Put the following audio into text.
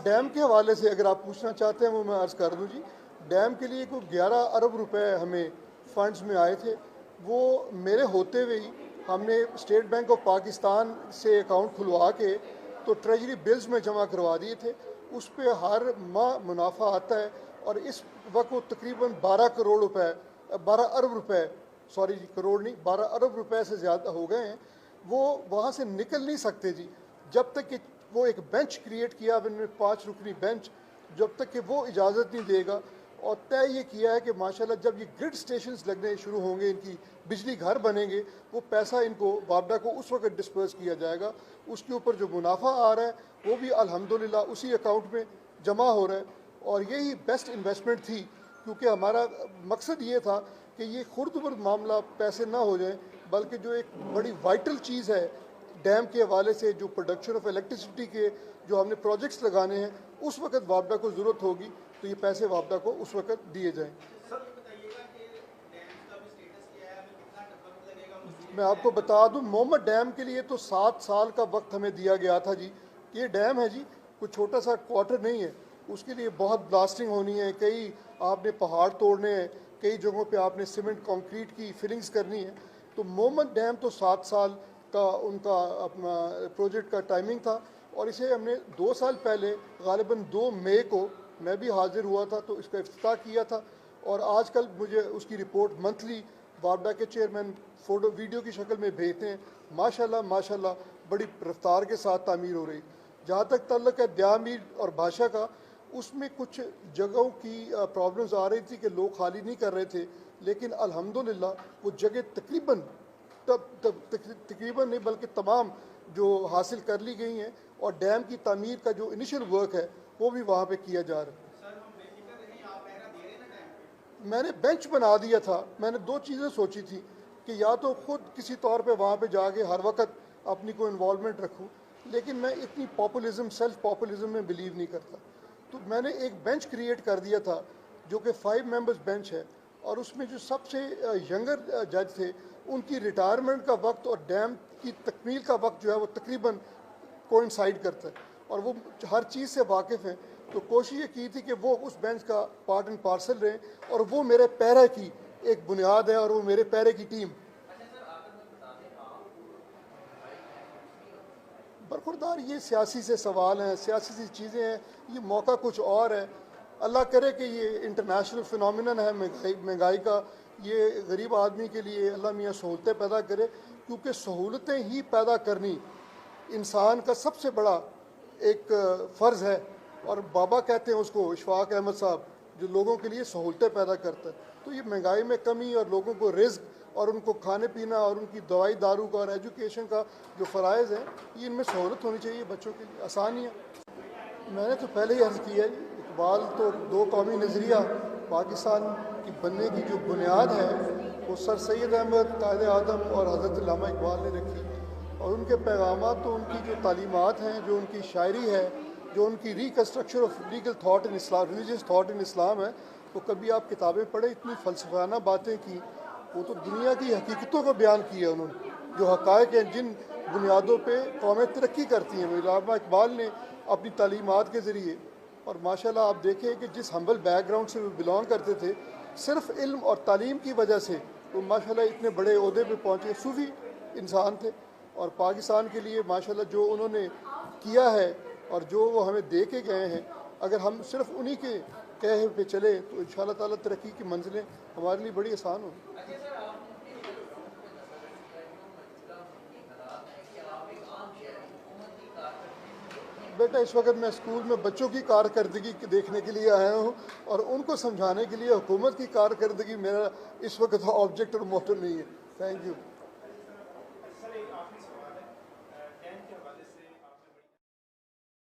Dam کے حوالے سے اگر آپ پوچھنا چاہتے ہیں وہ میں عرض کر دوں جی. ڈیم کے لیے کوئی 11 ارب روپے ہمیں فنڈز میں آئے تھے. وہ میرے ہوتے ہوئے ہی ہم نے اسٹیٹ بینک آف پاکستان سے اکاؤنٹ کھلوا کے تو ٹریجری بلز میں جمع کروا دیے تھے. اس پہ ہر ماہ منافع آتا ہے اور اس وقت وہ تقریباً 12 ارب روپے سوری جی کروڑ نہیں 12 ارب روپے سے زیادہ ہو گئے ہیں. وہ وہاں سے نکل نہیں سکتے جی جب تک کہ وہ ایک بینچ کریٹ کیا 5 رکنی بینچ جب تک کہ وہ اجازت نہیں دے گا. اور طے یہ کیا ہے کہ ماشاءاللہ جب یہ گرڈ سٹیشنز لگنے شروع ہوں گے ان کی بجلی گھر بنیں گے وہ پیسہ ان کو وابڈا کو اس وقت ڈسپرس کیا جائے گا. اس کے اوپر جو منافع آ رہا ہے وہ بھی الحمدللہ اسی اکاؤنٹ میں جمع ہو رہا ہے. اور یہی بیسٹ انویسٹمنٹ تھی کیونکہ ہمارا مقصد یہ تھا کہ یہ خرد برد معاملہ پیسے نہ ہو جائیں بلکہ جو ایک بڑی وائٹل چیز ہے ڈیم کے حوالے سے جو پروڈکشن آف الیکٹریسٹی کے جو ہم نے پروجیکٹس لگانے ہیں اس وقت وابڈا کو ضرورت ہوگی تو یہ پیسے وابڈا کو اس وقت دیے جائیں. میں آپ کو بتا دوں محمد ڈیم کے لیے تو 7 سال کا وقت ہمیں دیا گیا تھا جی. یہ ڈیم ہے جی کوئی چھوٹا سا کوارٹر نہیں ہے. اس کے لیے بہت بلاسٹنگ ہونی ہے, کئی آپ نے پہاڑ توڑنے ہیں, کئی جگہوں پہ آپ نے سیمنٹ کانکریٹ کی فلنگز کرنی ہے. تو محمد ڈیم تو 7 سال کا ان کا اپنا پروجیکٹ کا ٹائمنگ تھا اور اسے ہم نے 2 سال پہلے غالباً 2 مئی کو میں بھی حاضر ہوا تھا تو اس کا افتتاح کیا تھا. اور آج کل مجھے اس کی رپورٹ منتھلی وابڈا کے چیئرمین فوٹو ویڈیو کی شکل میں بھیجتے ہیں. ماشاءاللہ بڑی رفتار کے ساتھ تعمیر ہو رہی. جہاں تک تعلق ہے دیامیر اور بھاشا کا اس میں کچھ جگہوں کی پرابلمز آ رہی تھی کہ لوگ خالی نہیں کر رہے تھے لیکن الحمدللہ وہ جگہ تقریباً نہیں بلکہ تمام جو حاصل کر لی گئی ہیں اور ڈیم کی تعمیر کا جو انیشل ورک ہے وہ بھی وہاں پہ کیا جا رہا ہے. میں نے بینچ بنا دیا تھا. میں نے 2 چیزیں سوچی تھی کہ یا تو خود کسی طور پہ وہاں پہ جا کے ہر وقت اپنی کو انوالومنٹ رکھوں لیکن میں اتنی سیلف پاپولزم میں بلیو نہیں کرتا. تو میں نے ایک بینچ کریٹ کر دیا تھا جو کہ 5 ممبرز بینچ ہے اور اس میں جو سب سے ینگر جج تھے ان کی ریٹائرمنٹ کا وقت اور ڈیم کی تکمیل کا وقت جو ہے وہ تقریباً کوئنسائڈ کرتا ہے اور وہ ہر چیز سے واقف ہیں. تو کوشش یہ کی تھی کہ وہ اس بینچ کا پارٹ اینڈ پارسل رہیں اور وہ میرے پیرے کی ایک بنیاد ہے اور وہ میرے پیرے کی ٹیم. برخوردار یہ سیاسی سے سوال ہیں, سیاسی سی چیزیں ہیں, یہ موقع کچھ اور ہے. اللہ کرے کہ یہ انٹرنیشنل فنومینن ہے مہنگائی کا, یہ غریب آدمی کے لیے اللہ میاں سہولتیں پیدا کرے کیونکہ سہولتیں ہی پیدا کرنی انسان کا سب سے بڑا ایک فرض ہے. اور بابا کہتے ہیں اس کو اشفاق احمد صاحب جو لوگوں کے لیے سہولتیں پیدا کرتا ہے. تو یہ مہنگائی میں کمی اور لوگوں کو رزق اور ان کو کھانے پینا اور ان کی دوائی دارو کا اور ایجوکیشن کا جو فرائض ہیں یہ ان میں سہولت ہونی چاہیے بچوں کے لیے, آسانیاں. میں نے تو پہلے ہی عرض کیا ہے اقبال تو 2 قومی نظریہ پاکستان کی بننے کی جو بنیاد ہے وہ سر سید احمد قائد اعظم اور حضرت علامہ اقبال نے رکھی اور ان کے پیغامات تو ان کی جو تعلیمات ہیں جو ان کی شاعری ہے جو ان کی reconstruction of legal thought in Islam religious thought in Islam ہے تو کبھی آپ کتابیں پڑھیں اتنی فلسفیانہ باتیں کی. وہ تو دنیا کی حقیقتوں کو بیان کیا انہوں نے جو حقائق ہیں جن بنیادوں پہ قومیں ترقی کرتی ہیں. علامہ اقبال نے اپنی تعلیمات کے ذریعے اور ماشاءاللہ آپ دیکھیں کہ جس ہمبل بیک گراؤنڈ سے وہ بلانگ کرتے تھے صرف علم اور تعلیم کی وجہ سے وہ ماشاءاللہ اتنے بڑے عہدے پہ پہنچے. صوفی انسان تھے اور پاکستان کے لیے ماشاءاللہ جو انہوں نے کیا ہے اور جو وہ ہمیں دے کے گئے ہیں اگر ہم صرف انہی کے کہے پہ چلے تو انشاءاللہ تعالیٰ ترقی کی منزلیں ہمارے لیے بڑی آسان ہوں. بیٹا اس وقت میں اسکول میں بچوں کی کارکردگی دیکھنے کے لیے آیا ہوں اور ان کو سمجھانے کے لیے حکومت کی کارکردگی میرا اس وقت آبجیکٹ اور موٹو نہیں ہے. Thank you.